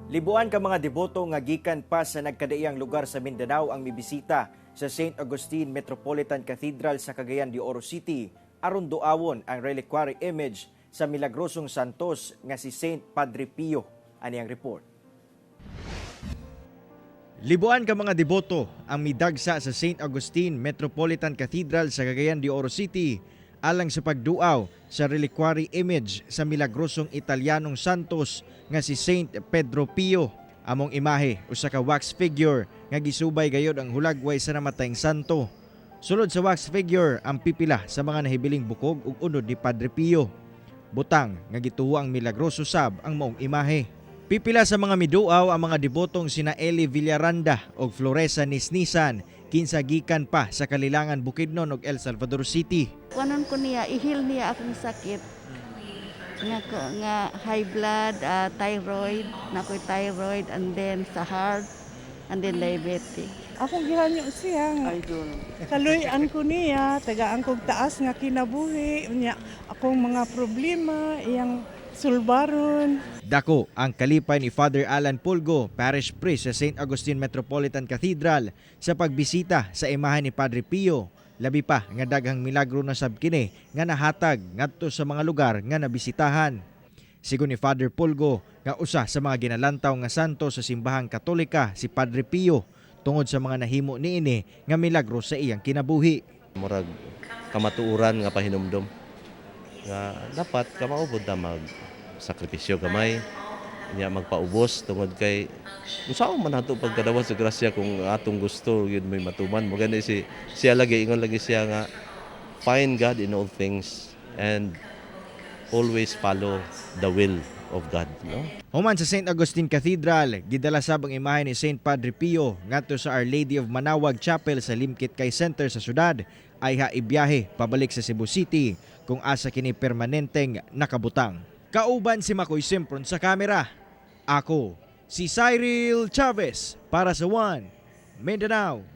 Libuan ka mga deboto nga gikan pa sa nagkadaiyang lugar sa Mindanao ang mibisita sa St. Augustine Metropolitan Cathedral sa Cagayan de Oro City aron duawon ang reliquary image sa milagrosong santos nga si Saint Padre Pio. Ani ang report. Libuan ka mga deboto ang midagsa sa St. Augustine Metropolitan Cathedral sa Cagayan de Oro City alang sa pagduaw sa reliquary image sa milagrosong Italianong santos nga si Saint Pedro Pio. Among imahe usa ka wax figure nga gisubay gayod ang hulagway sa namatayng santo. Sulod sa wax figure ang pipila sa mga nahibiling bukog ug unod ni Padre Pio. Butang nga gituo ang milagroso sab ang maong imahe. Pipila sa mga miduaw ang mga debotong sina Eli Villaranda ug Floresa Nisnisan kinsa gikan pa sa Kalilangan, Bukidnon ug El Salvador City. Kuanon ko niya, ihil niya akong sakit. Nga high blood, thyroid, nakoy thyroid, and then sa heart, and then diabetic. Akong gihanyo siya nga. Kaluyan ko niya, tagaan kong taas nga kinabuhi. Niya, akong mga problema, iyang sulbaron. Dako ang kalipay ni Father Alan Pulgo, Parish Priest sa St. Augustine Metropolitan Cathedral sa pagbisita sa imahe ni Padre Pio. Labi pa nga daghang milagro na sab kini nga nahatag ngadto sa mga lugar nga nabisitahan. Sigon ni Father Pulgo nga usa sa mga ginalantaw nga santo sa simbahang Katolika si Padre Pio tungod sa mga nahimo niini nga milagro sa iyang kinabuhi. Murag kamatuuran nga pahinumdom nga dapat kamaubod na magsakripisyo gamay niya magpaubos tungod kay usaw man nato pagkadawat sa grasya kung atong gusto yun may matuman mo gani siya lagi ingon lagi siya nga find God in all things and always follow the will of God, no? Human sa St. Augustine Cathedral, gidala sab ang imahe ni Saint Padre Pio ngadto sa Our Lady of Manawag Chapel sa Limkit Kay Center sa syudad ay haibiyahe pabalik sa Cebu City kung asa kini permanenteng nakabutang. Kauban si Makoy Simpron sa kamera. Ako si Cyril Chavez para sa One Mindanao